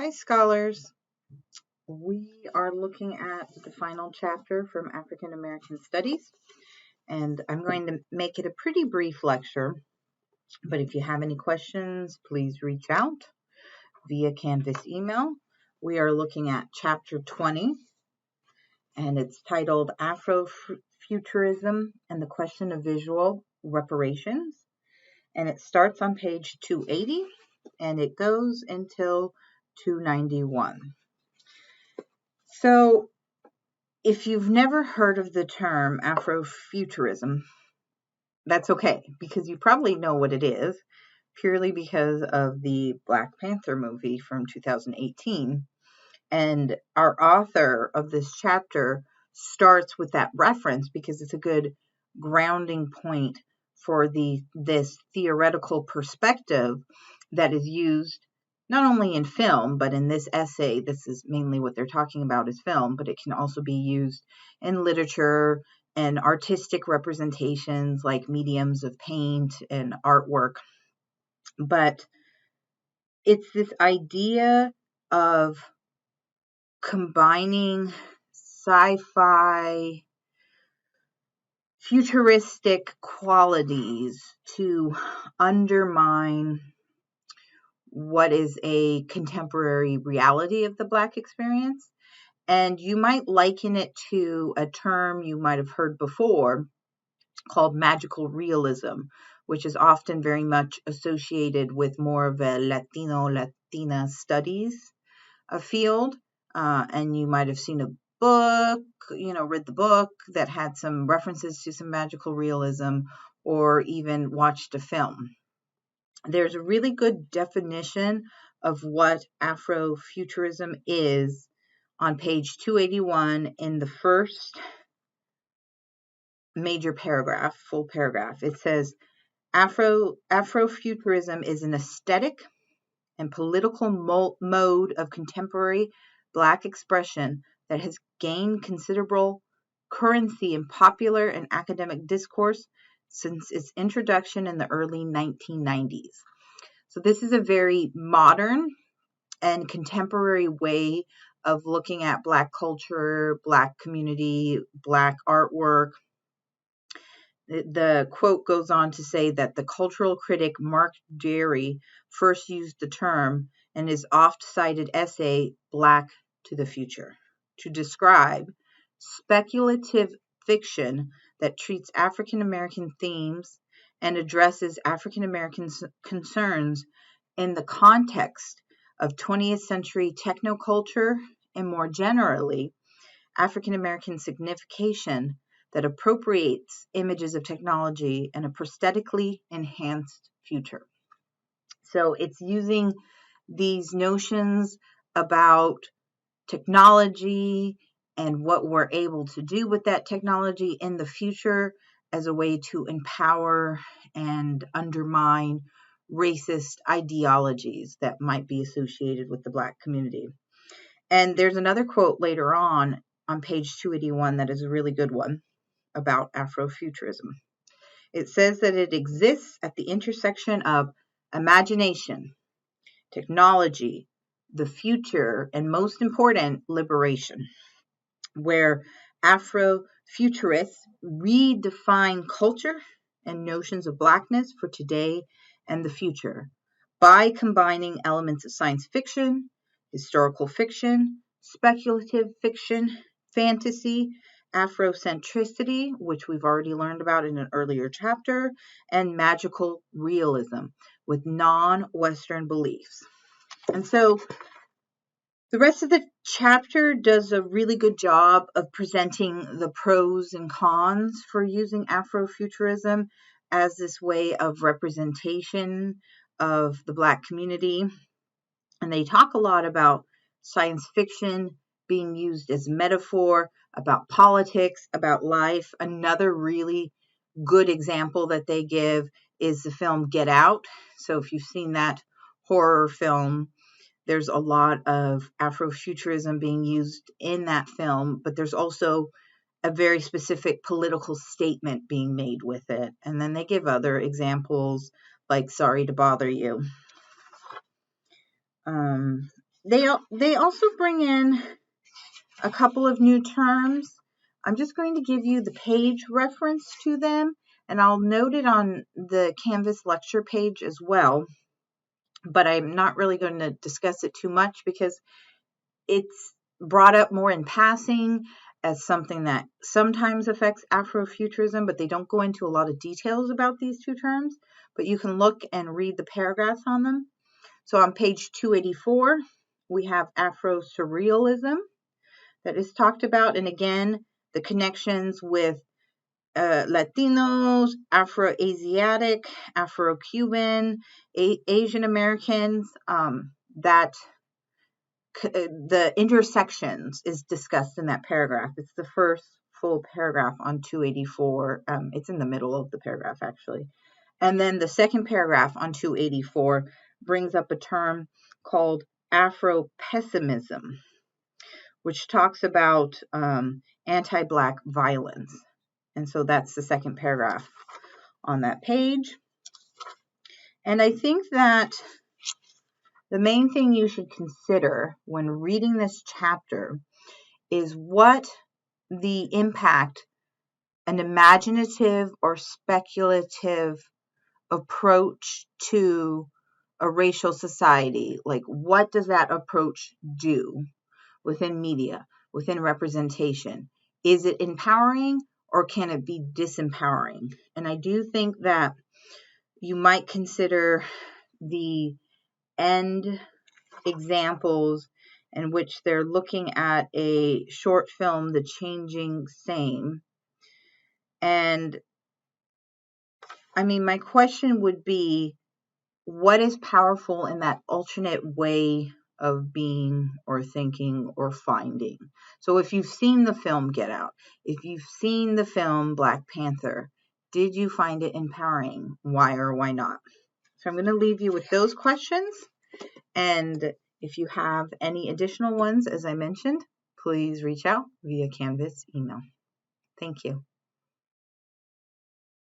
Hi, scholars. We are looking at the final chapter from African American Studies, and I'm going to make it a pretty brief lecture, but if you have any questions, please reach out via Canvas email. We are looking at chapter 20, and it's titled Afrofuturism and the Question of Visual Reparations, and it starts on page 280, and it goes until 291. So, if you've never heard of the term Afrofuturism, that's okay, because you probably know what it is, purely because of the Black Panther movie from 2018. And our author of this chapter starts with that reference because it's a good grounding point for this theoretical perspective that is used not only in film, but in this essay. This is mainly what they're talking about is film, but it can also be used in literature and artistic representations like mediums of paint and artwork. But it's this idea of combining sci-fi futuristic qualities to undermine what is a contemporary reality of the Black experience. And you might liken it to a term you might have heard before called magical realism, which is often very much associated with more of a Latina studies field. And you might have seen a book, read the book that had some references to some magical realism, or even watched a film. There's a really good definition of what Afrofuturism is on page 281 in the first major paragraph, full paragraph. It says, Afrofuturism is an aesthetic and political mode of contemporary Black expression that has gained considerable currency in popular and academic discourse since its introduction in the early 1990s. So this is a very modern and contemporary way of looking at Black culture, Black community, Black artwork. The quote goes on to say that the cultural critic Mark Derry first used the term in his oft-cited essay, Black to the Future, to describe speculative fiction that treats African American themes and addresses African American concerns in the context of 20th century technoculture and more generally, African American signification that appropriates images of technology and a prosthetically enhanced future. So it's using these notions about technology and what we're able to do with that technology in the future as a way to empower and undermine racist ideologies that might be associated with the Black community. And there's another quote later on page 281 that is a really good one about Afrofuturism. It says that it exists at the intersection of imagination, technology, the future, and most important, liberation, where Afrofuturists redefine culture and notions of Blackness for today and the future by combining elements of science fiction, historical fiction, speculative fiction, fantasy, Afrocentricity, which we've already learned about in an earlier chapter, and magical realism with non-Western beliefs. And so the rest of the chapter does a really good job of presenting the pros and cons for using Afrofuturism as this way of representation of the Black community. And they talk a lot about science fiction being used as metaphor, about politics, about life. Another really good example that they give is the film Get Out. So if you've seen that horror film, there's a lot of Afrofuturism being used in that film, but there's also a very specific political statement being made with it. And then they give other examples like Sorry to Bother You. They also bring in a couple of new terms. I'm just going to give you the page reference to them, and I'll note it on the Canvas lecture page as well, but I'm not really going to discuss it too much because it's brought up more in passing as something that sometimes affects Afrofuturism, but they don't go into a lot of details about these two terms, but you can look and read the paragraphs on them. So on page 284, we have Afro-Surrealism that is talked about, and again, the connections with Latinos, Afro-Asiatic, Afro-Cuban, Asian Americans, that the intersections is discussed in that paragraph. It's the first full paragraph on 284. It's in the middle of the paragraph, actually. And then the second paragraph on 284 brings up a term called Afro-pessimism, which talks about anti-Black violence. And so that's the second paragraph on that page. And I think that the main thing you should consider when reading this chapter is what the impact an imaginative or speculative approach to a racial society, like what does that approach do within media, within representation? Is it empowering or can it be disempowering? And I do think that you might consider the end examples in which they're looking at a short film, The Changing Same. And I mean, my question would be, what is powerful in that alternate way of being or thinking or finding? So if you've seen the film Get Out, if you've seen the film Black Panther, did you find it empowering? Why or why not? So I'm going to leave you with those questions. And if you have any additional ones, as I mentioned, please reach out via Canvas email. Thank you.